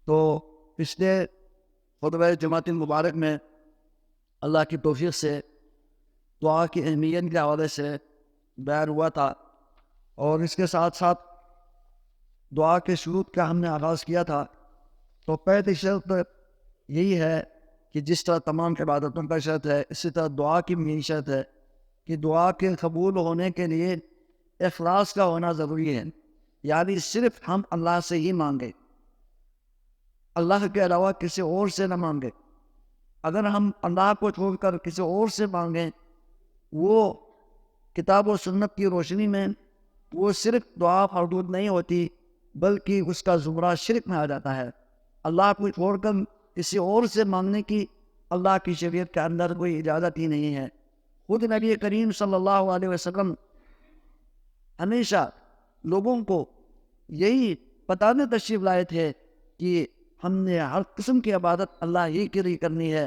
تو پچھلے خطبہ جمعۃ المبارک میں اللہ کی توفیق سے دعا کی اہمیت کے حوالے سے بیان ہوا تھا، اور اس کے ساتھ ساتھ دعا کے شروع کا ہم نے آغاز کیا تھا۔ تو پہلی شرط یہی ہے کہ جس طرح تمام عبادتوں کا شرط ہے، اسی طرح دعا کی بھی یہی شرط ہے کہ دعا کے قبول ہونے کے لیے اخلاص کا ہونا ضروری ہے، یعنی صرف ہم اللہ سے ہی مانگیں، اللہ کے علاوہ کسی اور سے نہ مانگیں۔ اگر ہم اللہ کو چھوڑ کر کسی اور سے مانگیں، وہ کتاب و سنت کی روشنی میں وہ صرف دعا مردود نہیں ہوتی، بلکہ اس کا زمرہ شرک میں آ جاتا ہے۔ اللہ کو چھوڑ کر کسی اور سے مانگنے کی اللہ کی شریعت کے اندر کوئی اجازت ہی نہیں ہے۔ خود نبی کریم صلی اللہ علیہ وسلم ہمیشہ لوگوں کو یہی بتانے تشریف لائے تھے کہ ہم نے ہر قسم کی عبادت اللہ ہی کے لیے کرنی ہے،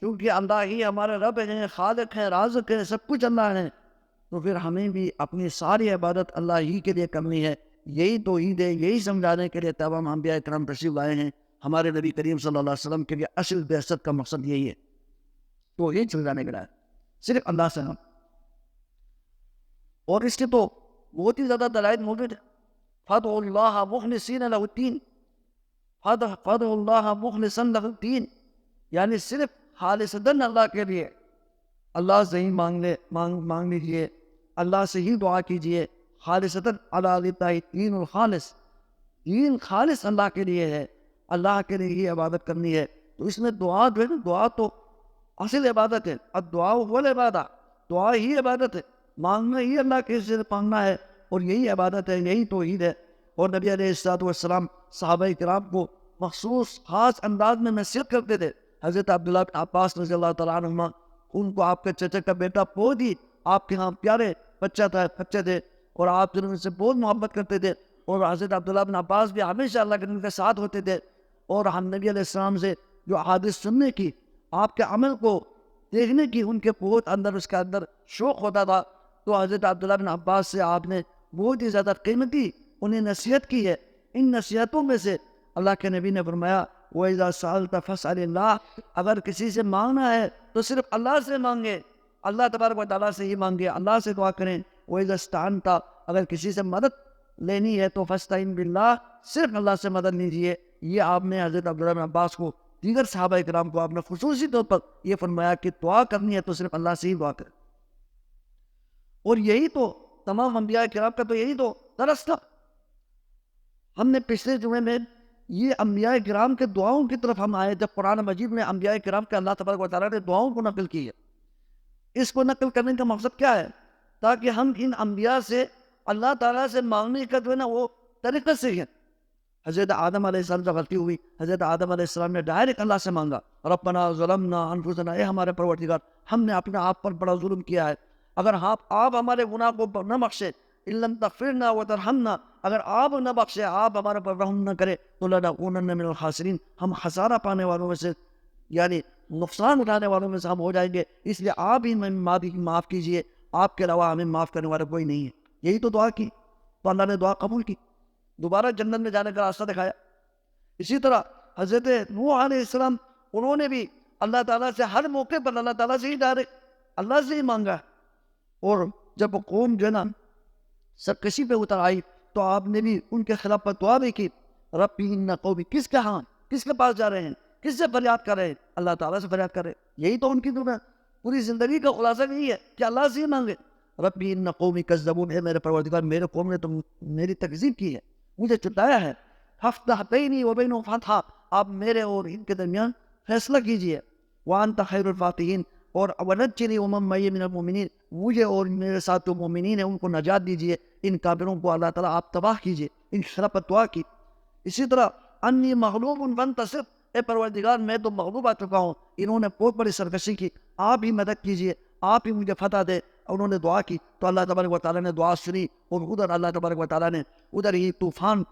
کیونکہ اللہ ہی ہمارے رب ہیں، خالق ہیں، رازق ہیں، سب کچھ اللہ ہے۔ تو پھر ہمیں بھی اپنی ساری عبادت اللہ ہی کے لیے کرنی ہے۔ یہی توحید ہے، یہی سمجھانے کے لیے تمام انبیاء کرام تشریف لائے ہیں۔ ہمارے نبی کریم صلی اللہ علیہ وسلم کے لیے اصل بعثت کا مقصد یہی ہے، توحید سمجھانے کے لیے صرف اللہ سے ہم، اور اس کے تو بہت ہی زیادہ دلائل موجود ہے۔ فَادْعُوا اللَّهَ مُخْلِصِينَ لَهُ الدِّينَ، فَادْعُوا اللَّهَ مُخْلِصًا لَهُ الدِّينَ، یعنی صرف خالصتاً اللہ کے لیے اللہ سے ہی مانگ لیجیے، اللہ سے ہی دعا کیجیے۔ خالصتاً علی للہ الدین الخالص، دین خالص اللہ کے لیے ہے، اللہ کے لیے ہی عبادت کرنی ہے۔ تو اس میں دعا جو ہے نا، دعا تو اصل عبادت ہے، الدعاء هو العبادہ، دعا ہی عبادت ہے، مانگنا ہی اللہ کے سے مانگنا ہے، اور یہی عبادت ہے، یہی توحید ہے۔ اور نبی علیہ الصلوۃ والسلام صحابہ کرام کو مخصوص خاص انداز میں نصیحت کرتے تھے۔ حضرت عبداللہ بن عباس رضی اللہ تعالیٰ عنہما، ان کو آپ کے چچا کا بیٹا بہت ہی آپ کے ہاں پیارے بچے تھے، اور آپ ان سے بہت محبت کرتے تھے، اور حضرت عبداللہ بن عباس بھی ہمیشہ اللہ کے نبی کے ساتھ ہوتے تھے، اور ہم نبی علیہ السلام سے جو احادیث سننے کی، آپ کے عمل کو دیکھنے کی ان کے بہت اندر اس کے اندر شوق ہوتا تھا۔ تو حضرت عبداللہ بن عباس سے آپ نے بہت ہی زیادہ قیمتی انہیں نصیحت کی ہے۔ ان نصیحتوں میں سے اللہ کے نبی نے فرمایا، وَإِذَا سَأَلْتَ فَاسْأَلِ اللَّهَ، اگر کسی سے مانگنا ہے تو صرف اللہ سے مانگے، اللہ تبارک و تعالیٰ سے ہی مانگے، اللہ سے دعا کریں۔ وَإِذَا اسْتَعَنْتَ، اگر کسی سے مدد لینی ہے تو فَاسْتَعِنْ بِاللَّهِ، صرف اللہ سے مدد لیجیے۔ یہ آپ نے حضرت عبداللہ بن عباس کو، دیگر صحابہ کرام کو آپ نے خصوصی طور پر یہ فرمایا کہ دعا کرنی ہے تو صرف اللہ سے ہی دعا کریں، اور یہی تو تمام انبیاء کرام کا تو یہی تو درس تھا۔ ہم نے پچھلے جمعے میں یہ انبیاء کرام کے دعاؤں کی طرف ہم آئے، جب قرآن مجید میں انبیاء کرام کے اللہ تبارک و تعالیٰ نے دعاؤں کو نقل کی ہے۔ اس کو نقل کرنے کا مقصد کیا ہے؟ تاکہ ہم ان انبیاء سے اللہ تعالیٰ سے مانگنے کا جو ہے نا وہ طریقہ سیکھیں۔ حضرت آدم علیہ السلام سے غلطی ہوئی، حضرت آدم علیہ السلام نے ڈائریکٹ اللہ سے مانگا، ربنا ظلمنا انفسنا، اے ہمارے پروردگار ہم نے اپنے آپ پر بڑا ظلم کیا ہے، اگر آپ ہمارے گناہ کو نہ بخشے، ان لم تغفرنا وترحمنا، اگر آپ نہ بخشے، آپ ہمارے پر رحم نہ کرے، تو لنکونن من الخاسرین، ہم خسارہ پانے والوں میں سے، یعنی نقصان اٹھانے والوں میں سے ہم ہو جائیں گے، اس لیے آپ ہی ہمیں معاف کیجئے، آپ کے علاوہ ہمیں معاف کرنے والا کوئی نہیں ہے۔ یہی تو دعا کی، تو اللہ نے دعا قبول کی، دوبارہ جنت میں جانے کا راستہ دکھایا۔ اسی طرح حضرت نوح علیہ السلام، انہوں نے بھی اللہ تعالیٰ سے ہر موقع پر اللہ تعالیٰ سے ہی ڈائریکٹ اللہ سے ہی مانگا، اور جب قوم جو ہے نا سرکشی پہ اتر آئی تو آپ نے بھی ان کے خلاف پر دعا بھی کی، ربی ان قومی، کس کے پاس جا رہے ہیں، کس سے فریاد کر رہے ہیں؟ اللہ تعالیٰ سے فریاد کر رہے ہیں۔ یہی تو ان کی دعا، پوری زندگی کا خلاصہ یہی ہے کہ اللہ سے ہی مانگے۔ ربی ان قومی کذبون، ہے میرے پروردگار میرے قوم نے تو میری تکذیب کی ہے، مجھے چٹایا ہے، فافتح بینی و بینہم فتحا، آپ میرے اور ان کے درمیان فیصلہ کیجئے، وانت خیر الفاتحین، اور ونجنی ومن معی من المؤمنین، مجھے اور میرے ساتھ جو مومنین ہیں ان کو نجات دیجئے، ان کافروں کو اللہ تعالیٰ آپ تباہ کیجئے۔ ان خلاف پر دعا کی۔ اسی طرح انی مغلوب فانتصر، اے پروردگار میں تو مغلوب آ چکا ہوں، انہوں نے بہت بڑی سرکشی کی، آپ ہی مدد کیجئے، آپ ہی مجھے فتح دے۔ انہوں نے دعا کی تو اللہ تبارک و تعالیٰ نے دعا سنی، اور ادھر اللہ تبارک و تعالیٰ نے ادھر ہی طوفان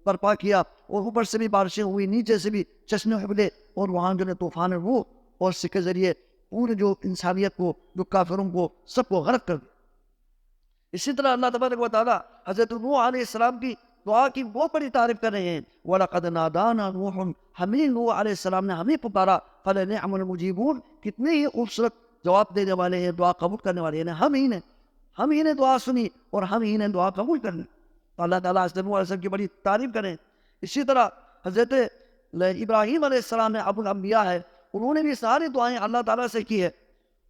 برپا کیا، اور اوپر سے بھی بارشیں ہوئی، نیچے سے بھی چشمے ابلے، اور وہاں جو ہے طوفان وہ اور اس کے ذریعے پورے جو انسانیت کو، جو کافروں کو، سب کو غرق کر دیا۔ اسی طرح اللہ تبارک و تعالیٰ حضرت نوح علیہ السلام کی دعا کی بہت بڑی تعریف کر رہے ہیں. وَلَقَدْ نَادَانَا نُوحٌ, ہمیں نوح علیہ السلام نے ہمیں پکارا. فَلَنِعْمَ الْمُجِيبُونَ, کتنے ہی خوبصورت جواب دینے والے ہیں, دعا قبول کرنے والے ہیں. ہم ہی نے دعا سنی اور ہم ہی نے دعا قبول کرنی. تو اللہ تعالیٰ حضرت نوح علیہ السلام کی بڑی تعریف کریں. اسی طرح حضرت ابراہیم علیہ السلام نے ابو الانبیاء ہے, انہوں نے بھی ساری دعائیں اللہ تعالیٰ سے کی ہے,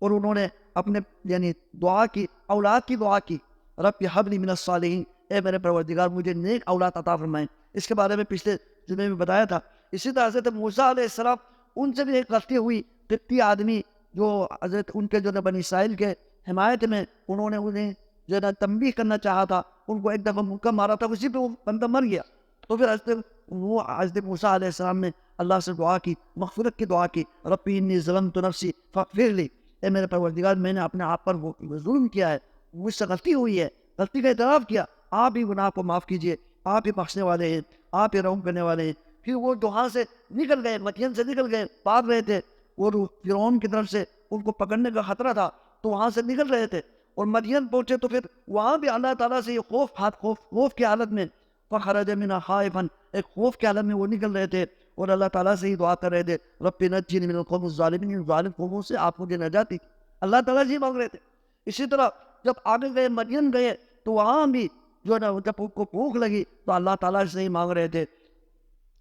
اور انہوں نے اپنے یعنی دعا کی, اولاد کی دعا کی. رب حب لی من الصالحین, اے میرے پروردگار مجھے نیک اولاد عطا فرمائیں. اس کے بارے میں پچھلے جمعے میں بتایا تھا. اسی طرح حضرت موسیٰ علیہ السلام, ان سے بھی ایک غلطی ہوئی. قبطی آدمی جو حضرت ان کے جو بنی اسرائیل کے حمایت میں, انہیں جو ہے تنبیہ کرنا چاہا تھا, ان کو ایک دفعہ مکہ مارا تھا, اسی پہ وہ بندہ مر گیا. تو پھر حضرت موسیٰ علیہ السلام نے اللہ سے دعا کی, مغفرت کی دعا کی. رب انی ظلمت نفسی فاغفر لی, اے میرے پروردگار میں نے اپنے آپ پر ظلم کیا ہے, مجھ سے غلطی ہوئی ہے, غلطی کا اعتراف کیا, آپ ہی گناہ کو معاف کیجئے, آپ ہی بخشنے والے ہیں, آپ ہی رحم کرنے والے ہیں. پھر وہ وہاں سے نکل گئے, مدین سے نکل گئے, پار رہے تھے, اور فرعون کی طرف سے ان کو پکڑنے کا خطرہ تھا, تو وہاں سے نکل رہے تھے اور مدین پہنچے. تو پھر وہاں بھی اللہ تعالیٰ سے یہ خوف کی حالت میں, فخرج منہا خائفا, ایک خوف کی حالت میں وہ نکل رہے تھے, اور اللہ تعالیٰ سے ہی دعا کر رہے تھے, رب نجنی من القوم الظالمین, ظالم قوموں سے آپ مجھے نجات دی. اللہ تعالیٰ سے ہی مانگ رہے تھے. اسی طرح جب آگے گئے, مدین گئے, تو وہاں بھی جو نا جب ان کو بھوک لگی تو اللہ تعالیٰ سے ہی مانگ رہے تھے,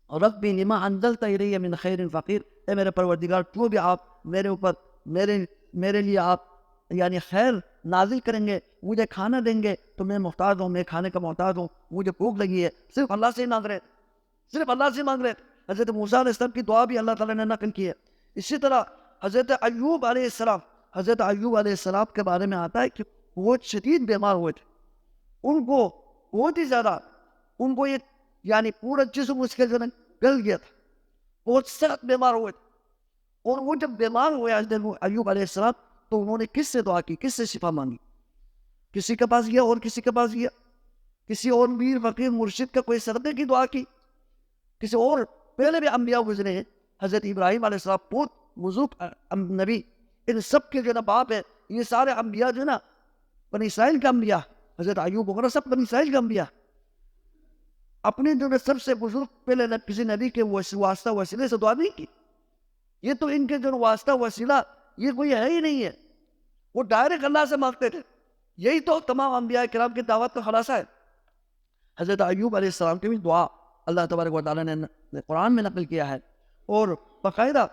رب لما انزلت الی من خیر فقیر, اے میرے پروردگار تو بھی آپ میرے اوپر میرے لیے آپ یعنی خیر نازل کریں گے, مجھے کھانا دیں گے تو میں محتاج ہوں, میں کھانے کا محتاج ہوں, مجھے بھوک لگی ہے. صرف اللہ سے ہی مانگ رہے تھے, صرف اللہ سے مانگ رہے تھے. حضرت موسیٰ علیہ السلام کی دعا بھی اللہ تعالیٰ نے نقل کی ہے. اسی طرح حضرت ایوب علیہ السلام کے بارے میں آتا ہے کہ وہ شدید بیمار ہوئے تھے. ان کو بہت ہی زیادہ, ان کو یہ یعنی پورا جسم اس کے گل گیا تھا, بہت سخت بیمار ہوئے تھے. اور وہ جب بیمار ہوئے حضرت ایوب علیہ السلام, تو انہوں نے کس سے دعا کی, کس سے شفا مانگی؟ کسی کے پاس گیا اور کسی کے پاس گیا, کسی اور میر فقیر مرشد کا کوئی صدقے کی دعا کی, کسی اور پہلے بھی انبیاء گزرے ہیں. حضرت ابراہیم علیہ السلام بہت بزرگ نبی, ان سب کے جو نا باپ ہے, یہ سارے انبیاء جو نا بنی اسرائیل کے انبیاء, حضرت ایوب وغیرہ سب بنی اسرائیل کے انبیاء. اپنے جو نا سب سے بزرگ پہلے کسی نبی کے واسطہ وسیلے سے دعا نہیں کی. یہ تو ان کے جو واسطہ وسیلہ یہ کوئی ہے ہی نہیں ہے, وہ ڈائریکٹ اللہ سے مانگتے تھے. یہی تو تمام انبیاء کرام کی دعوت کا خلاصہ ہے. حضرت ایوب علیہ السلام کی بھی دعا اللہ تبارک و تعالیٰ نے قرآن میں نقل کیا ہے, اور باقاعدہ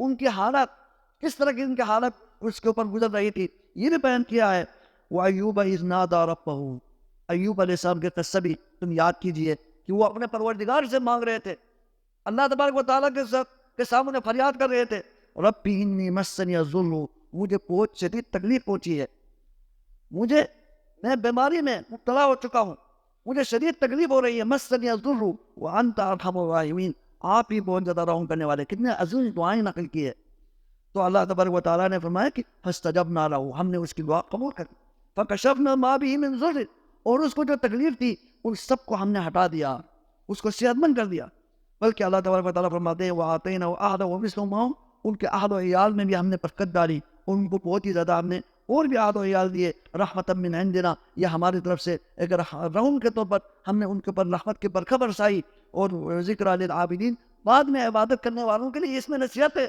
ان کی حالت کس طرح کی ان کی حالت اس کے اوپر گزر رہی تھی یہ بھی بیان کیا ہے. وَأَيُّوبَ إِذْ نَادَىٰ رَبَّهُ, ایوب علیہ السلام کے قصہ بھی تم یاد کیجئے کہ وہ اپنے پروردگار سے مانگ رہے تھے, اللہ تبارک و تعالیٰ کے سامنے فریاد کر رہے تھے, رَبِّ إِنِّي مَسَّنِيَ الضُّرُّ, مجھے بہت شدید تکلیف پہنچی ہے, میں بیماری میں مبتلا ہو چکا ہوں, مجھے شدید تکلیف ہو رہی ہے. مَسَّنِيَ الضُّرُّ وَأَنْتَ أَرْحَمُ الرَّاحِمِينَ, آپ ہی بہت زیادہ رحم کرنے والے. کتنے عظیم دعائیں نقل کی ہے. تو اللہ تبارک و تعالیٰ نے فرمایا کہ فَاسْتَجَبْنَا لَهُ, ہم نے اس کی دعا قبول کر لی. فَكَشَفْنَا مَا بِهِ مِنْ ضُرٍّ, اور اس کو جو تکلیف تھی ان سب کو ہم نے ہٹا دیا, اس کو صحت مند کر دیا. بلکہ اللہ تبارک و تعالیٰ فرماتے ہیں وَآتَيْنَاهُ أَهْلَهُ وَمِثْلَهُم مَّعَهُمْ, ان کے اہل و عیال میں بھی ہم نے برکت ڈالی, ان کو بہت ہی زیادہ ہم نے اور بھی اہل و عیال دیے. رحمۃ من عندنا, یہ ہماری طرف سے ایک رحم کے طور پر ہم نے ان کے اوپر رحمت کی برکت برسائی. اور ذکر للعابدین, بعد میں عبادت کرنے والوں کے لیے اس میں نصیحت ہے.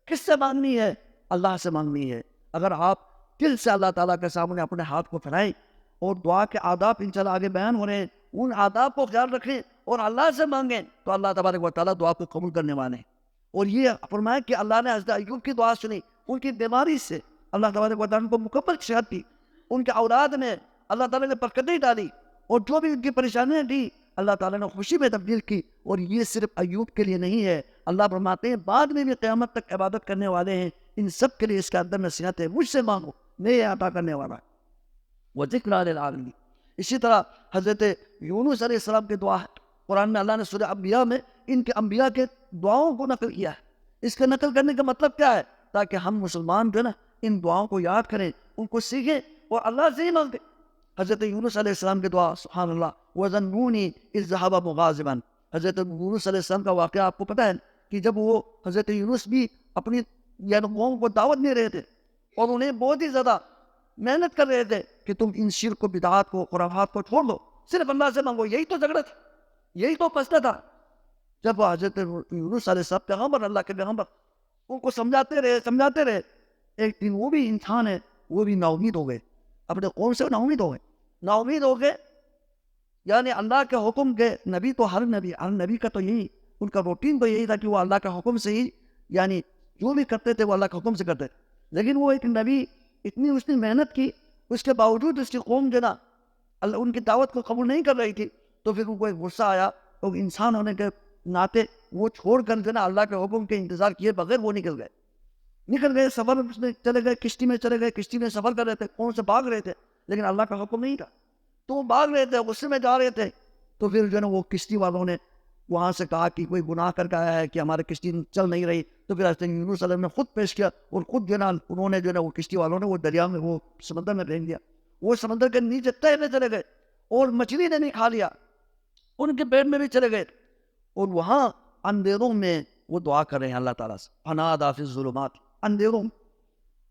کس سے مانگنی ہے؟ اللہ سے مانگنی ہے. اگر آپ دل سے اللہ تعالیٰ کے سامنے اپنے ہاتھ کو پھیلائیں, اور دعا کے آداب انشاءاللہ آگے بیان ہو رہے ہیں, ان آداب کو خیال رکھیں اور اللہ سے مانگیں, تو اللہ تبارک و تعالیٰ دعا کو قبول کرنے والے ہیں. اور یہ فرمایا کہ اللہ نے حضرت ایوب کی دعا سنی, ان کی بیماری سے اللہ تبارک و تعالیٰ کو مکمل صحت دی, ان کے اولاد میں اللہ تعالیٰ نے برکتیں ڈالی, اور جو بھی ان کی پریشانیاں دی اللہ تعالیٰ نے خوشی میں تبدیل کی. اور یہ صرف ایوب کے لیے نہیں ہے, اللہ فرماتے ہیں بعد میں بھی قیامت تک عبادت کرنے والے ہیں, ان سب کے لیے اس کا اندر نصیحت ہے, مجھ سے مانگو, میں یہ عطا کرنے والا ہے. وَذِكْرَىٰ لِلْعَالَمِينَ. اسی طرح حضرت یونس علیہ السلام کی دعا ہے, قرآن میں اللہ نے سورہ انبیاء میں ان کے انبیاء کے دعاؤں کو نقل کیا ہے. اس کے نقل کرنے کا مطلب کیا ہے؟ تاکہ ہم مسلمان جو ہے نا ان دعاؤں کو یاد کریں, ان کو سیکھیں اور اللہ سے ہی مانگیں. حضرت یونس علیہ السلام کی دعا, سبحان اللہ, وَظَنُّونِي إِذْ ذَهَبَ مُغَاضِبًا. حضرت یونس علیہ السلام کا واقعہ آپ کو پتہ ہے کہ جب وہ حضرت یونس بھی اپنی یعنی قوم کو دعوت دے رہے تھے, اور انہیں بہت ہی زیادہ محنت کر رہے تھے کہ تم ان شرک و بدعات کو, خرافات کو چھوڑ دو, صرف اللہ سے مانگو. یہی تو جھگڑا تھا, یہی تو مسئلہ تھا. جب حضرت یونس علیہ السلام پیغمبر، اللہ کے پیغمبر، ان کو سمجھاتے رہے. ایک دن وہ بھی انسان ہے، وہ بھی نا امید ہو گئے، اپنے قوم سے نا امید ہو گئے. یعنی اللہ کے حکم کے نبی تو ہر نبی کا تو یہی ان کا روٹین تو یہی تھا کہ وہ اللہ کے حکم سے ہی، یعنی جو بھی کرتے تھے وہ اللہ کے حکم سے کرتے. لیکن وہ ایک نبی اتنی اس نے محنت کی، اس کے باوجود اس کی قوم جو نا ان کی دعوت کو قبول نہیں کر رہی تھی. تو پھر ان کو ایک غصہ آیا، تو انسان ہونے کے ناطے وہ چھوڑ کر جو نا اللہ کے حکم کے انتظار کیے بغیر وہ نکل گئے. سفر میں چلے گئے، کشتی میں چلے گئے، کشتی میں سفر کر رہے تھے، قوم سے بھاگ رہے تھے، لیکن اللہ کا حکم نہیں تھا تو وہ بھاگ رہے تھے، غصے میں جا رہے تھے. تو پھر جو ہے نا وہ کشتی والوں نے وہاں سے کہا کہ کوئی گناہ کر کے آیا ہے کہ ہماری کشتی چل نہیں رہی. تو پھر حضرت یونس علیہ السلام نے خود پیش کیا، اور خود جو ہے نا انہوں نے جو ہے نا وہ کشتی والوں نے وہ دریا میں، وہ سمندر میں پھینک دیا. وہ سمندر کے نیچے تیرنے چلے گئے، اور مچھلی نے نہیں کھا لیا، ان کے پیٹ میں بھی چلے گئے. اور وہاں اندھیروں میں وہ دعا کر رہے ہیں اللہ تعالیٰ سے، فنادیٰ فی الظلمات. اندھیروں میں،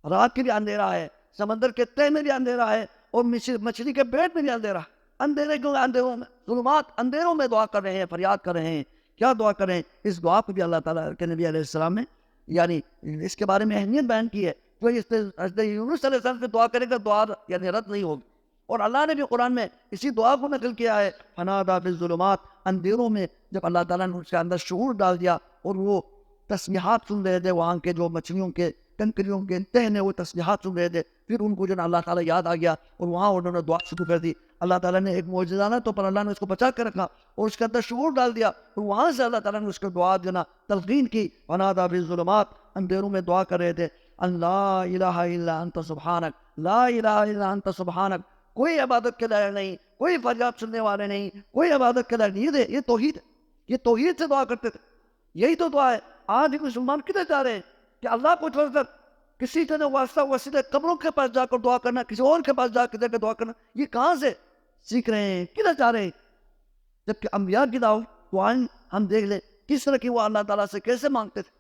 رات کے بھی اندھیرا ہے، سمندر کے تہ میں بھی اندھیرا ہے، اور مچھلی کے پیٹ میں بھی اندھیرا. اندھیرے کیوں؟ اندھیروں میں، ظلمات، اندھیروں میں دعا کر رہے ہیں، فریاد کر رہے ہیں. کیا دعا کر رہے ہیں؟ اس دعا کو بھی اللہ تعالیٰ کے نبی علیہ السلام نے یعنی اس کے بارے میں اہمیت بیان کی ہے. جو حضرت یونس علیہ السلام سے دعا کرے گا دعا یعنی رد نہیں ہوگی. اور اللہ نے بھی قرآن میں اسی دعا کو نقل کیا ہے، فنادیٰ فی الظلمات. اندھیروں میں جب اللہ تعالیٰ نے اس کے اندر شعور ڈال دیا، اور وہ تسبیحات سن رہے تھے، وہاں کے جو مچھلیوں کے کنکریوں کے تہ نے وہ تسبیحات سن رہے تھے، پھر ان کو جو نا اللہ تعالیٰ یاد آ گیا، اور وہاں انہوں نے دعا شروع کر دی. اللہ تعالیٰ نے ایک معجزانہ تو پر اللہ نے اس کو بچا کے رکھا، اور اس کے اندر شعور ڈال دیا، اور وہاں سے اللہ تعالیٰ نے اس کو دعا جو نا تلقین کی. فنادیٰ فی الظلمات، اندھیروں میں دعا کر رہے تھے، لا الہ الا انت سبحانک، لا الہ الا انت سبحانک. کوئی عبادت کے لائق نہیں، کوئی فریاد سننے والے نہیں، کوئی عبادت کے لائق نہیں. یہ توحید ہے، یہ توحید سے دعا کرتے تھے. یہی تو دعا ہے. آج مسلمان کدھر جا رہے ہیں کہ اللہ کو چھوڑ کر کسی طرح واسطہ وسیلے قبروں کے پاس جا کر دعا کرنا، کسی اور کے پاس جا کے دعا کرنا، یہ کہاں سے سیکھ رہے ہیں؟ کدھر جا رہے ہیں؟ جبکہ انبیاء کی دعائیں ہم دیکھ لیں کس طرح کی وہ اللہ تعالیٰ سے کیسے مانگتے تھے.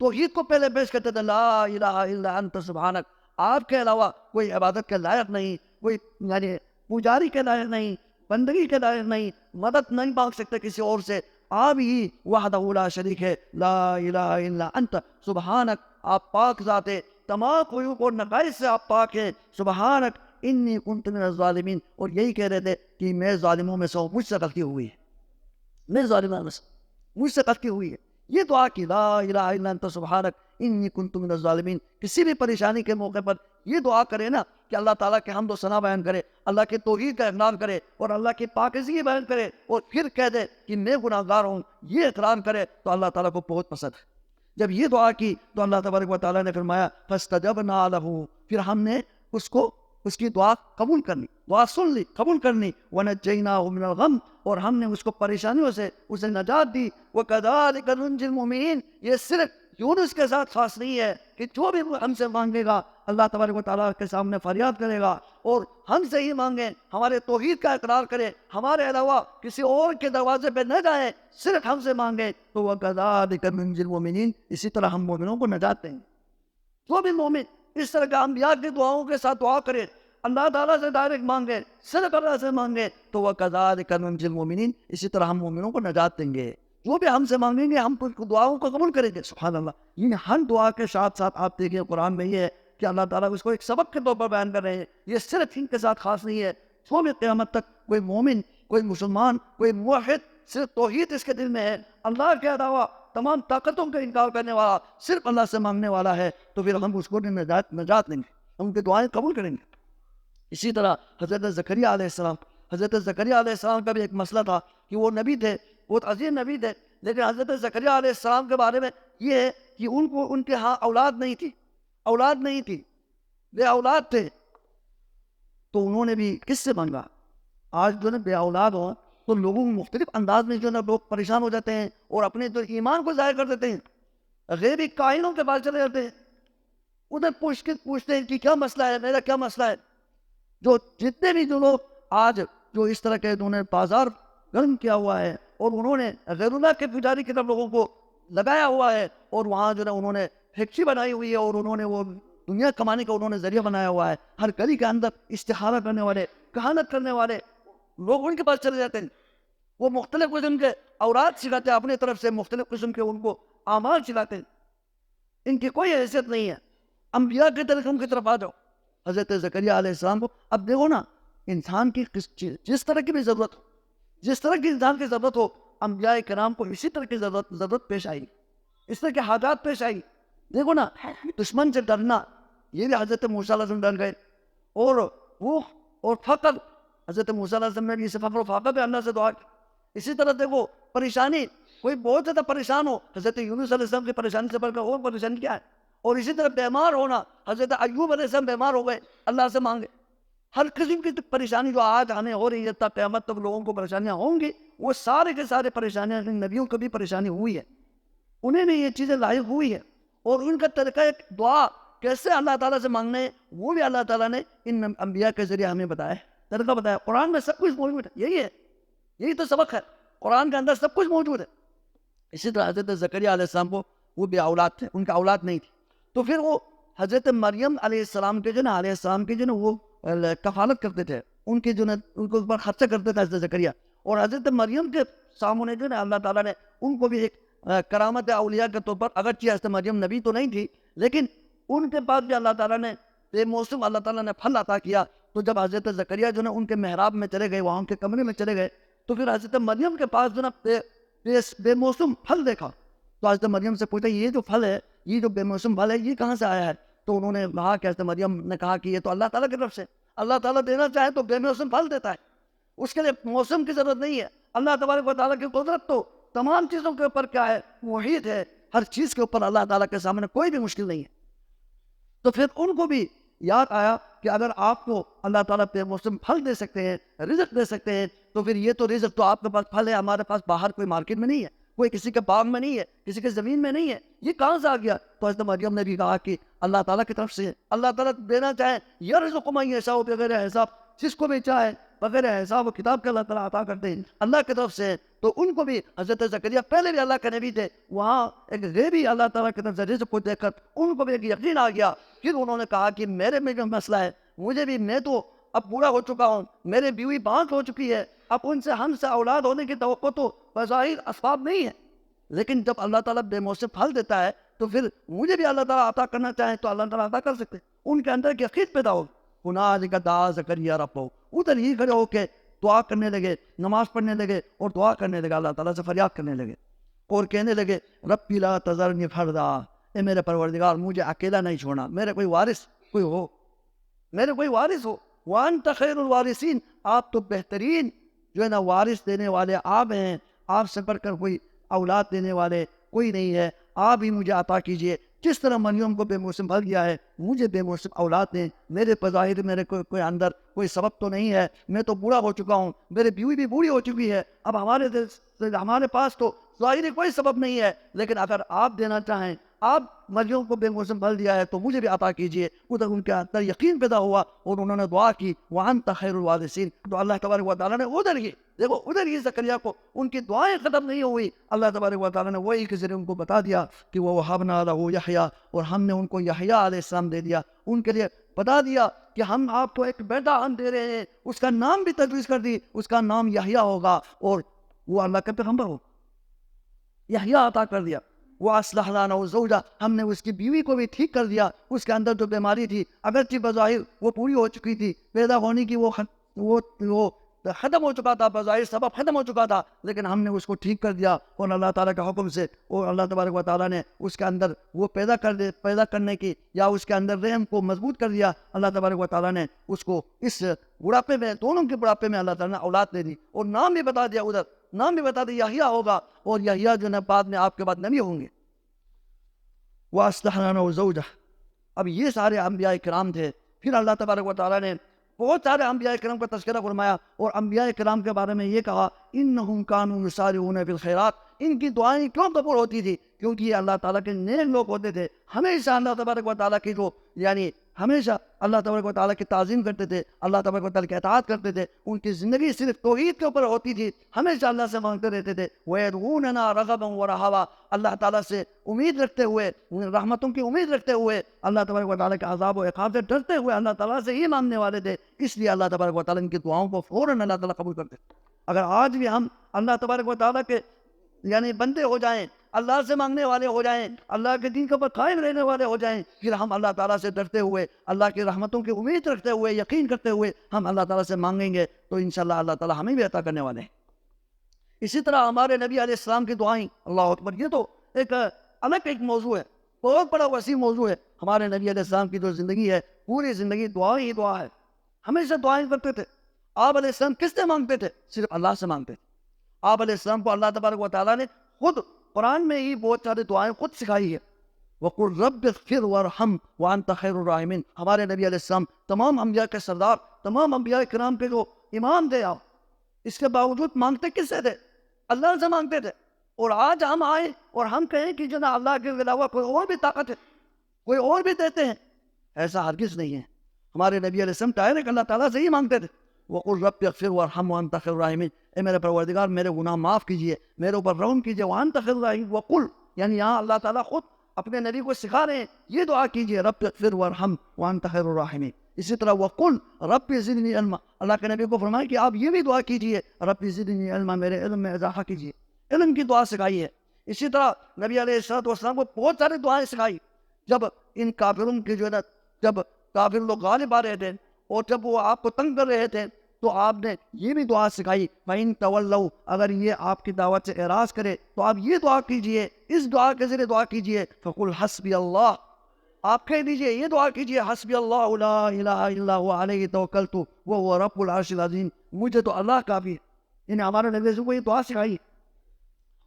توحید کو پہلے پیش کرتے تھے، لا الہ الا انت سبحانک، آپ کے علاوہ کوئی عبادت کے لائق نہیں، کوئی یعنی پجاری کے لائق نہیں، بندگی کے لائق نہیں، مدد نہیں مانگ سکتے کسی اور سے. آپ ہی وحدہ لا شریک ہے، لا الہ الا انت سبحانک، آپ پاک ذات ہے، تمام عیوب اور نقائص سے آپ پاک ہیں. سبحانک انی کنت من الظالمین. اور یہی کہہ رہے تھے کہ میں ظالموں میں سے ہوں، مجھ سے غلطی ہوئی ہے، میں ظالموں میں سے، مجھ سے غلطی ہوئی ہے. یہ دعا کی، لا الہ الا انت سبحانک انی کنت من الظالمین. کسی بھی پریشانی کے موقع پر یہ دعا کرے نا کہ اللہ تعالیٰ کے حمد و ثنا بیان کرے، اللہ کے توحید کا اقرار کرے، اور اللہ کی پاکیزگی بیان کرے، اور پھر کہہ دے کہ میں گناہ گار ہوں، یہ اقرار کرے، تو اللہ تعالیٰ کو بہت پسند ہے. جب یہ دعا کی تو اللہ تبارک و تعالیٰ نے فرمایا فاستجبنا لہ، پھر ہم نے اس کی دعا قبول کرنی، دعا سن لی، قبول کرنی. ونجیناہ من الغم، اور ہم نے اس کو پریشانیوں سے اسے نجات دی. وکذالک ننجی المؤمنین. یہ صرف یونس کے ساتھ خاص نہیں ہے کہ جو بھی ہم سے مانگے گا اللہ تبارک و تعالیٰ کے سامنے فریاد کرے گا اور ہم سے ہی مانگے، ہمارے توحید کا اقرار کرے، ہمارے علاوہ کسی اور کے دروازے پہ نہ جائے، صرف ہم سے مانگے، تو وکذالک ننجی المؤمنین، اسی طرح ہم مومنوں کو نجات دیں گے. جو بھی مومن اس طرح کا انبیاء کی دعاؤں کے ساتھ دعا کرے، اللہ تعالیٰ سے ڈائریکٹ مانگے، صرف اللہ سے مانگے، تو وَكَذَلِكَ نُنْجِي الْمُؤْمِنِينَ، اسی طرح ہم مومنوں کو نجات دیں گے. جو بھی ہم سے مانگیں گے ہم دعاؤں کو قبول کریں گے. سبحان اللہ. یہ ہر دعا کے ساتھ ساتھ آپ دیکھیں قرآن میں یہ ہے کہ اللہ تعالیٰ اس کو ایک سبق کے طور پر بیان کر رہے ہیں. یہ صرف ان کے ساتھ خاص نہیں ہے، جو بھی قیامت تک کوئی مومن، کوئی مسلمان، کوئی موحد، صرف توحید اس کے دل میں ہے، اللہ کے علاوہ تمام طاقتوں کا انکار کرنے والا، صرف اللہ سے مانگنے والا ہے، تو پھر ہم اس کو نجات دیں گے، ہم ان کی دعائیں قبول کریں گے. اسی طرح حضرت زکریا علیہ السلام کا بھی ایک مسئلہ تھا کہ وہ نبی تھے، بہت عظیم نبی تھے، لیکن حضرت زکریا علیہ السلام کے بارے میں یہ ہے کہ ان کے ہاں اولاد نہیں تھی، بے اولاد تھے. تو انہوں نے بھی کس سے مانگا؟ آج جو ہے بے اولاد ہو تو لوگوں کو مختلف انداز میں جو ہے نا لوگ پریشان ہو جاتے ہیں اور اپنے جو ایمان کو ضائع کر دیتے ہیں، غیبی کائنوں کے پاس چلے جاتے ہیں، ادھر پوچھتے ہیں کہ کیا مسئلہ ہے، میرا کیا مسئلہ ہے. جو جتنے بھی جو لوگ آج جو اس طرح کے انہوں نے بازار گرم کیا ہوا ہے اور انہوں نے غیر اللہ کے پجاری کی طرف لوگوں کو لگایا ہوا ہے، اور وہاں جو ہے انہوں نے فیکٹری بنائی ہوئی ہے اور انہوں نے وہ دنیا کمانے کا انہوں نے ذریعہ بنایا ہوا ہے. ہر گلی کے اندر استخارہ کرنے والے، کہانت کرنے والے لوگ ان کے پاس چلے جاتے ہیں. وہ مختلف قسم کے اوراد سکھاتے ہیں اپنی طرف سے، مختلف قسم کے ان کو اعمال سکھاتے ہیں، ان کی کوئی حیثیت نہیں ہے۔ انبیاء کے طریقوں کی طرف آ جاؤ، حضرت زکریہ علیہ السلام کو اب دیکھو نا، انسان کی جس طرح کی بھی ضرورت ہو، جس طرح کی انسان کی ضرورت ہو، انبیاء کرام کو اسی طرح کی ضرورت پیش آئی، اس طرح کے حاجات پیش آئی۔ دیکھو نا، دشمن سے ڈرنا، یہ بھی حضرت موسیٰ علیہ السلام ڈر گئے، اور وہ اور فقر، حضرت موسیٰ علیہ السلام نے اسے فقر و فاقہ پہ اللہ سے دعا کی۔ اسی طرح دیکھو پریشانی، کوئی بہت زیادہ پریشان ہو، حضرت یونس علیہ السلام کی پریشانی سے بڑھ کر اور پریشانی کیا ہے؟ اور اسی طرح بیمار ہونا، حضرت ایوب علیہ السلام بیمار ہو گئے، اللہ سے مانگے۔ ہر قسم کی پریشانی جو آج ہمیں ہو رہی ہے، تب قیامت تک لوگوں کو پریشانیاں ہوں گی، وہ سارے کے سارے پریشانیاں نبیوں کو بھی پریشانی ہوئی ہے، انہیں بھی یہ چیزیں لاحق ہوئی ہے، اور ان کا طریقہ دعا کیسے اللہ تعالیٰ سے مانگنا ہے وہ بھی اللہ تعالیٰ نے ان انبیاء کے ذریعے ہمیں بتایا ہے، طریقہ بتایا۔ قرآن میں سب کچھ موجود ہے، یہی ہے، یہی تو سبق ہے، قرآن کے اندر سب کچھ موجود ہے۔ اسی طرح حضرت زکریا علیہ السلام کو، وہ بھی اولاد تھے، ان کا اولاد نہیں تھی، تو پھر وہ حضرت مریم علیہ السلام کے علیہ السلام کے وہ کفالت کرتے تھے، ان کے ان کو اوپر خرچہ کرتے تھے حضرت زکریا، اور حضرت مریم کے سامنے اللہ تعالیٰ نے ان کو بھی ایک کرامت اولیاء کے طور پر، اگرچہ حضرت مریم نبی تو نہیں تھی، لیکن ان کے پاس بھی اللہ تعالیٰ نے بے موسم اللہ تعالیٰ نے پھل عطا کیا۔ تو جب حضرت زکریا ان کے محراب میں چلے گئے، وہاں ان کے کمرے میں چلے گئے، تو پھر حضرت مریم کے پاس بے موسم پھل دیکھا، تو حضرت مریم سے پوچھا، یہ جو پھل ہے، یہ جو بے موسم پھل ہے، یہ کہاں سے آیا ہے؟ تو انہوں نے کہا کہ حضرت مریم نے کہا کہ یہ تو اللہ تعالیٰ کی طرف سے، اللہ تعالیٰ دینا چاہے تو بے موسم پھل دیتا ہے، اس کے لیے موسم کی ضرورت نہیں ہے۔ اللہ تبارک و تعالیٰ کی قدرت تو تمام چیزوں کے اوپر کیا ہے؟ محیط ہے، ہر چیز کے اوپر اللہ تعالیٰ کے سامنے کوئی بھی مشکل نہیں ہے۔ تو پھر ان کو بھی یاد آیا کہ اگر آپ کو اللہ تعالیٰ بے موسم پھل دے سکتے ہیں، رزق دے سکتے ہیں، تو پھر یہ تو رزق تو آپ کے پاس پھل ہے، ہمارے پاس باہر کوئی مارکیٹ میں نہیں ہے، کوئی کسی کے باغ میں نہیں ہے، کسی کے زمین میں نہیں ہے، یہ کہاں سے آ گیا؟ تو حضرت مریم نے بھی کہا کہ اللہ تعالیٰ کی طرف سے، اللہ تعالیٰ دینا چاہے یرزق من یشاء بغیر حساب، جس کو بھی چاہے بغیر حساب و کتاب کے اللہ تعالیٰ عطا کرتے ہیں، اللہ کی طرف سے۔ تو ان کو بھی حضرت زکریا پہلے بھی اللہ کے نبی تھے، وہاں ایک غیبی اللہ تعالیٰ کی طرف سے رزق کو دیکھ کر ان کو بھی ایک یقین آ گیا۔ پھر انہوں نے کہا کہ میرے میں جو مسئلہ ہے، مجھے بھی، میں تو اب بوڑھا ہو چکا ہوں، میرے بیوی بانٹ ہو چکی ہے، اب ان سے ہم سے اولاد ہونے کی توقع تو بظاہر اسباب نہیں ہے، لیکن جب اللہ تعالیٰ بے موسم پھل دیتا ہے تو پھر مجھے بھی اللہ تعالیٰ عطا کرنا چاہے تو اللہ تعالیٰ عطا کر سکتے۔ ان کے اندر ایک یقین پیدا ہو، ہنالک دعا زکریا ربہ، ادھر ہی کھڑے ہو کے دعا کرنے لگے، نماز پڑھنے لگے اور دعا کرنے لگے، اللہ تعالیٰ سے فریاد کرنے لگے اور کہنے لگے، ربی لا تذرنی فردا، اے میرے پروردگار مجھے اکیلا نہیں چھوڑنا، میرے کوئی وارث کوئی ہو، میرے کوئی وارث ہو، وانت خیر الوارثین، آپ تو بہترین جو ہے نا وارث دینے والے آپ ہیں، آپ سے بڑھ کر کوئی اولاد دینے والے کوئی نہیں ہے، آپ ہی مجھے عطا کیجئے، جس طرح مریم کو بے موسم پھل دیا ہے، مجھے بے موسم اولاد دیں۔ میرے بظاہر میرے کوئی اندر کوئی سبب تو نہیں ہے، میں تو بوڑھا ہو چکا ہوں، میری بیوی بھی بوڑھی ہو چکی ہے، اب ہمارے پاس تو ظاہری کوئی سبب نہیں ہے، لیکن اگر آپ دینا چاہیں، آپ مریم کو بے موسم پھل دیا ہے تو مجھے بھی عطا کیجئے۔ ادھر ان کے اندر یقین پیدا ہوا اور انہوں نے دعا کی، وَأَنْتَ خَيْرُ الْوَارِثِينَ، تو اللہ تبارک و تعالیٰ نے ادھر ہی، دیکھو ادھر ہی زکریا کو ان کی دعائیں ختم نہیں ہوئی، اللہ تبارک و تعالیٰ نے وہی کے ذریعے ان کو بتا دیا کہ وَوَهَبْنَا لَهُ یحییٰ، اور ہم نے ان کو یحییٰ علیہ السلام دے دیا، ان کے لیے بتا دیا کہ ہم آپ کو ایک بیٹا ہم دے رہے ہیں، اس کا نام بھی تجویز کر دی، اس کا نام یحییٰ ہوگا اور وہ اللہ کا پیغمبر ہو، یحییٰ عطا کر دیا۔ وَأَصْلَحْنَا لَهُ زَوْجَهُ، ہم نے اس کی بیوی کو بھی ٹھیک کر دیا، اس کے اندر جو بیماری تھی اگرچہ بظاہر وہ پوری ہو چکی تھی، پیدا ہونے کی وہ ختم ہو چکا تھا، بظاہر سبب ختم ہو چکا تھا، لیکن ہم نے اس کو ٹھیک کر دیا اور اللہ تعالیٰ کے حکم سے، اور اللہ تبارک و تعالیٰ نے اس کے اندر وہ پیدا کرنے کی یا اس کے اندر رحم کو مضبوط کر دیا، اللہ تبارک و تعالیٰ نے اس کو اس بڑھاپے میں، دونوں کے بڑھاپے میں اللہ تعالیٰ نے اولاد دے دی، اور نام بھی بتا دیا، ادھر نام بھی بتا دیا یحییٰ ہوگا، اور یحییٰ جو ہے بعد میں آپ کے بعد نبی ہوں گے۔ وَأَصْلَحْنَا لَهُ زَوْجَهُ، اب یہ سارے انبیاء کرام تھے۔ پھر اللہ تبارک و تعالیٰ نے بہت سارے انبیاء کرام کا تذکرہ فرمایا اور انبیاء کرام کے بارے میں یہ کہا، اِنَّهُمْ كَانُوا يُسَارِعُونَ فِي الْخَيْرَاتِ، ان کی دعائیں کیوں قبول ہوتی تھی؟ کیونکہ یہ اللہ تعالیٰ کے نیک لوگ ہوتے تھے، ہمیشہ اللہ تبارک و تعالیٰ کی جو ہمیشہ اللہ تبارک و تعالیٰ کی تعظیم کرتے تھے، اللہ تبارک و تعالیٰ کی اطاعت کرتے تھے، ان کی زندگی صرف توحید کے اوپر ہوتی تھی، ہمیشہ اللہ سے مانگتے رہتے تھے، وَيَدْعُونَنَا رَغَبًا وَرَهَبًا، اللہ تعالیٰ سے امید رکھتے ہوئے، رحمتوں کی امید رکھتے ہوئے، اللہ تبارک و تعالیٰ کے عذاب و عقاب سے ڈرتے ہوئے اللہ تعالیٰ سے ہی مانگنے والے تھے، اس لیے اللہ تبارک و تعالیٰ ان کی دعاؤں کو فوراً اللہ تعالیٰ قبول کرتے۔ اگر آج بھی ہم اللہ تبارک و تعالیٰ کے یعنی بندے ہو جائیں، اللہ سے مانگنے والے ہو جائیں، اللہ کے دین کے اوپر قائم رہنے والے ہو جائیں، پھر ہم اللہ تعالیٰ سے ڈرتے ہوئے، اللہ کی رحمتوں کی امید رکھتے ہوئے، یقین کرتے ہوئے ہم اللہ تعالیٰ سے مانگیں گے تو انشاءاللہ اللہ تعالیٰ ہمیں بھی عطا کرنے والے ہیں۔ اسی طرح ہمارے نبی علیہ السلام کی دعائیں، اللہ اکبر، یہ تو ایک الگ ایک موضوع ہے، بہت بڑا وسیع موضوع ہے۔ ہمارے نبی علیہ السلام کی جو زندگی ہے، پوری زندگی دعا ہی دعا ہے، ہمیشہ دعائیں کرتے تھے۔ آپ علیہ السلام کس سے مانگتے تھے؟ صرف اللہ سے مانگتے تھے۔ آپ علیہ السلام کو اللہ تبارک و تعالیٰ نے خود قرآن میں ہی بہت ساری دعائیں خود سکھائی ہے۔ وَقُلْ رَبِّ اغْفِرْ وَارْحَمْ وَأَنْتَ خَيْرُ الرَّاحِمِينَ۔ ہمارے نبی علیہ السلام تمام انبیاء کے سردار، تمام انبیاء کرام کے جو امام تھے آپ، اس کے باوجود مانگتے کس سے تھے؟ اللہ سے مانگتے تھے۔ اور آج ہم آئیں اور ہم کہیں کہ جناب اللہ کے علاوہ کوئی اور بھی طاقت ہے، کوئی اور بھی دیتے ہیں، ایسا ہرگز نہیں ہے۔ ہمارے نبی علیہ السلام ڈائریکٹ اللہ تعالیٰ سے ہی مانگتے تھے۔ وَقُلْ رَبِّ اغْفِرْ وَارْحَمْ وَأَنْتَ خَيْرُ الرَّاحِمِينَ، اے میرے پروردگار میرے گناہ معاف کیجئے، میرے اوپر رحم کیجئے۔ وَأَنْتَ خَيْرُ الرَّاحِمِينَ، وَقُلْ، یعنی یہاں اللہ تعالیٰ خود اپنے نبی کو سکھا رہے ہیں یہ دعا کیجئے، رَبِّ اغْفِرْ وَارْحَمْ وَأَنْتَ خَيْرُ الرَّاحِمِينَ۔ اسی طرح وَقُلْ رَبِّ زِدْنِي عِلْمًا، اللہ کے نبی کو فرمایا کہ آپ یہ بھی دعا کیجئے، رَبِّ زِدْنِي عِلْمًا، میرے علم میں اضافہ کیجئے، علم کی دعا سکھائی ہے۔ اسی طرح نبی علیہ السلام کو بہت ساری دعائیں سکھائی۔ جب ان کافروں کی جو ہے نا، جب کافر لوگ غالب آ رہے تھے اور جب وہ آپ کو تنگ کر رہے تھے تو آپ نے یہ بھی دعا سکھائی، وَإِن تَوَلَّوْا، اگر یہ آپ کی دعوت سے اعراض کرے تو آپ یہ دعا کیجئے، اس دعا کے ذریعے دعا کیجئے، فَقُلْ حَسْبِيَ اللَّهُ، آپ کہہ دیجئے، یہ دعا کیجئے، حسبی اللہ لا الہ الا هو علیہ توکلت وهو رب العرش العظیم، مجھے تو اللہ کافی ہے۔ یعنی ہمارے نبی کو یہ دعا سکھائی،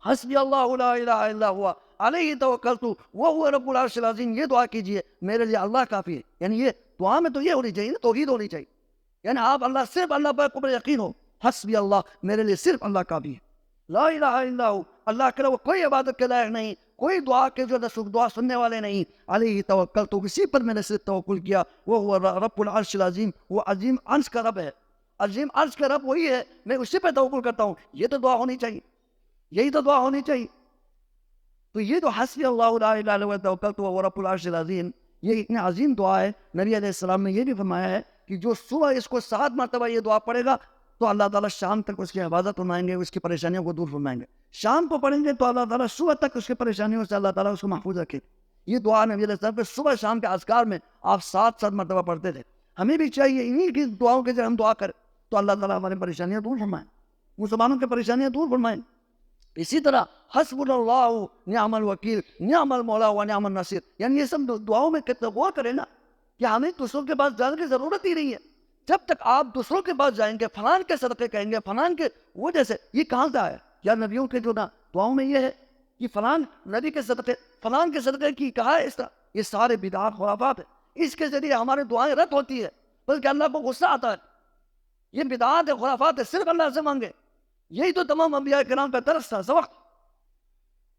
حسبی اللہ لا الہ الا هو علیہ توکلت وهو رب العرش العظیم، یہ دعا کیجئے، میرے لیے اللہ کافی ہے۔ یعنی یہ دعا میں تو یہ ہونی چاہیے، توحید ہونی چاہیے، یعنی آپ اللہ صرف اللہ پر یقین ہو، حسبی اللہ، میرے لیے صرف اللہ کافی ہے، لا الہ الا هو، اللہ کے علاوہ کوئی عبادت کے لائق نہیں، کوئی دعا کے جو دعا سننے والے نہیں، علیہ توکل، تو کسی پر میں نے صرف توکل کیا، وہ ہوا رب العرش العظیم، وہ عظیم عرش کا رب ہے، عظیم عرش کا رب وہی ہے، میں اسی پہ توکل کرتا ہوں۔ یہ تو دعا ہونی چاہیے، یہی تو دعا ہونی چاہیے۔ تو یہ تو حسبی اللہ لا الہ الا هو توکلت وهو رب العرش العظیم، یہ اتنی عظیم دعا ہے۔ نبی علیہ السلام نے یہ بھی فرمایا ہے کہ جو صبح اس کو 7 مرتبہ یہ دعا پڑھے گا تو اللہ تعالیٰ شام تک اس کی حفاظت فرمائیں گے، اس کی پریشانیوں کو دور فرمائیں گے۔ شام کو پڑھیں گے تو اللہ تعالیٰ صبح تک اس کی پریشانیوں سے اللہ تعالیٰ اس کو محفوظ رکھے۔ یہ دعا نبی علیہ السلام پہ صبح شام کے اذکار میں آپ 7 مرتبہ پڑھتے تھے۔ ہمیں بھی چاہیے انہی کی دعاؤں کے ذریعے ہم دعا کریں تو اللہ تعالیٰ ہماری پریشانیاں دور فرمائیں، مسلمانوں کی پریشانیاں دور فرمائیں۔ اسی طرح حسبنا اللہ نعم الوکیل نعم المولا و نعم النصیر، یعنی یہ سب دعاؤں میں کتنا غور کریں نا کہ ہمیں دوسروں کے پاس جانے کی ضرورت ہی نہیں ہے۔ جب تک آپ دوسروں کے پاس جائیں گے، فلان کے صدقے کہیں گے، فلان کے وجہ سے، یہ کہاں سے آیا؟ یا نبیوں کے جو نا دعاؤں میں یہ ہے کہ فلان نبی کے صدقے، فلان کے صدقے کی کہا ہے اس طرح، یہ سارے بدعات خرافات ہیں۔ اس کے ذریعے ہماری دعائیں رد ہوتی ہے، بلکہ اللہ کو غصہ آتا ہے۔ یہ بدعات ہے، خرافات ہے، صرف اللہ سے مانگے۔ یہی تو تمام انبیاء کرام کا درس تھا، سبق۔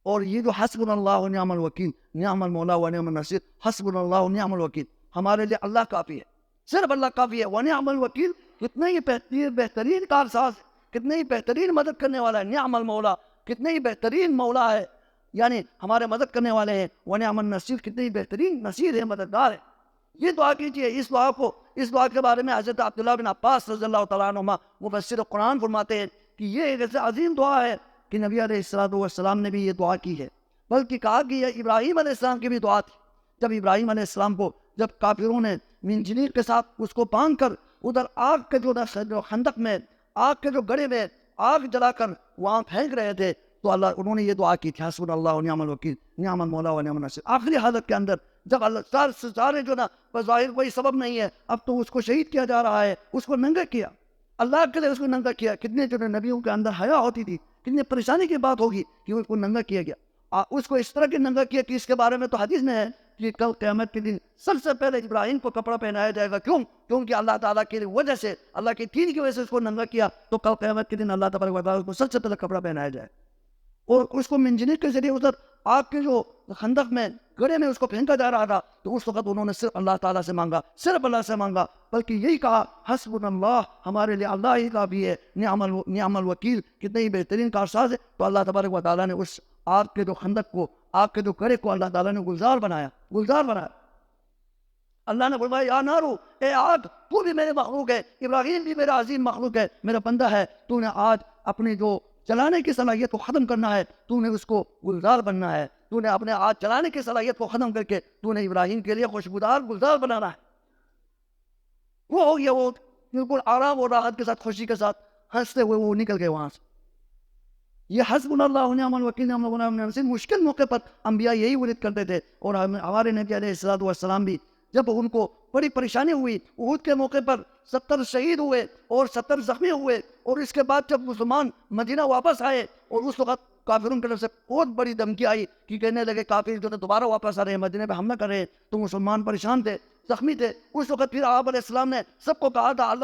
اور یہ جو حسبنا اللہ و نعم الوکیل نعم المولا و نعم النصیر، حسبنا اللہ و نعم الوکیل، ہمارے لیے اللہ کافی ہے، صرف اللہ کافی ہے۔ ونعم الوکیل، کتنے ہی بہترین کارساز، کتنے ہی بہترین مدد کرنے والا ہے۔ نعم المولا، کتنے ہی بہترین مولا ہے، یعنی ہمارے مدد کرنے والے ہیں۔ ونعم النصیر، کتنے ہی بہترین نصیر ہے، مددگار ہے۔ یہ دعا کیجئے، اس دعا کو، اس دعا کے بارے میں حضرت عبداللہ بن عباس رضی اللہ تعالیٰ عنہما مفسر قرآن فرماتے ہیں کہ یہ ایک ایسا عظیم دعا ہے کہ نبی علیہ السلام نے بھی یہ دعا کی ہے، بلکہ کہا کہ یہ ابراہیم علیہ السلام کی بھی دعا تھی۔ جب ابراہیم علیہ السلام کو جب کافروں نے منجنیق کے ساتھ اس کو باندھ کر ادھر آگ کے جو خندق میں، آگ کے جو گڑھے میں آگ جلا کر وہاں پھینک رہے تھے تو انہوں نے یہ دعا کی تھی، حسبنا اللہ و نعم الوکیل نعم المولا و نعم النصیر۔ آخری حالت کے اندر جب اللہ سارے جو نا بظاہر کوئی سبب نہیں ہے، اب تو اس کو شہید کیا جا رہا ہے، اس کو ننگا کیا، اللہ کے لیے اس کو ننگا کیا۔ کتنے جو نبیوں کے اندر حیا ہوتی تھی، کتنی پریشانی کی بات ہوگی کہ اس کو ننگا کیا گیا۔ اس کو اس طرح کی ننگا کیا کہ اس کے بارے میں تو حدیث میں ہے کہ کل قیامت کے دن سب سے پہلے ابراہیم کو کپڑا پہنایا جائے گا۔ کیوں؟ کیونکہ اللہ تعالیٰ کی وجہ سے، اللہ کے دین کی وجہ سے اس کو ننگا کیا، تو کل قیامت کے دن اللہ تبارک و تعالیٰ کو سب سے پہلے کپڑا پہنایا جائے، اور اس کو منجنیق کے ذریعے ادھر آگ کے جو خندق میں گڑھے میں اس کو پھینکا جا رہا تھا، تو اس وقت انہوں نے صرف اللہ تعالیٰ سے مانگا، صرف اللہ سے مانگا، بلکہ یہی کہا حسبنا اللہ، ہمارے لیے اللہ ہی کافی ہے، نعم الوکیل، کتنے ہی بہترین کارساز ہے۔ تو اللہ تبارک و تعالیٰ نے اس آگ کے جو خندق کو، آگ کے جو گڑھے کو اللہ تعالیٰ نے گلزار بنایا، گلزار بنایا۔ اللہ نے فرمایا یا نارو، اے آگ تو بھی میرے مخلوق ہے، ابراہیم بھی میرا عظیم مخلوق ہے، میرا بندہ ہے، تو نے آج اپنی جو چلانے کی صلاحیت کو ختم کرنا ہے، تو نے اس کو گلزار بننا ہے، تو نے اپنے آج چلانے کی صلاحیت کو ختم کر کے تو نے ابراہیم کے لیے خوشبودار گلزار بنانا ہے۔ وہ ہو گیا، وہ بالکل آرام اور راحت کے ساتھ، خوشی کے ساتھ ہنستے ہوئے وہ نکل گئے وہاں سے۔ یہ حسبنا اللہ و نعم الوکیل، نعم المولى ونعم النصير مشکل موقع پر انبیاء یہی ورد کرتے تھے، اور ہمارے نبی علیہ الصلوۃ والسلام بھی جب ان کو بڑی پریشانی ہوئی، احد کے موقع پر 70 شہید ہوئے اور 70 زخمی ہوئے، اور اس کے بعد جب مسلمان مدینہ واپس آئے اور اس وقت کافروں کی طرف سے بہت بڑی دھمکی آئی کہ کہنے لگے کافر جو دوبارہ واپس آ رہے ہیں، مدینہ پہ حملہ کر رہے ہیں، تو مسلمان پریشان تھے، زخمی تھے۔ اس وقت پھر آپ علیہ السلام نے سب کو کہا تھا اللہ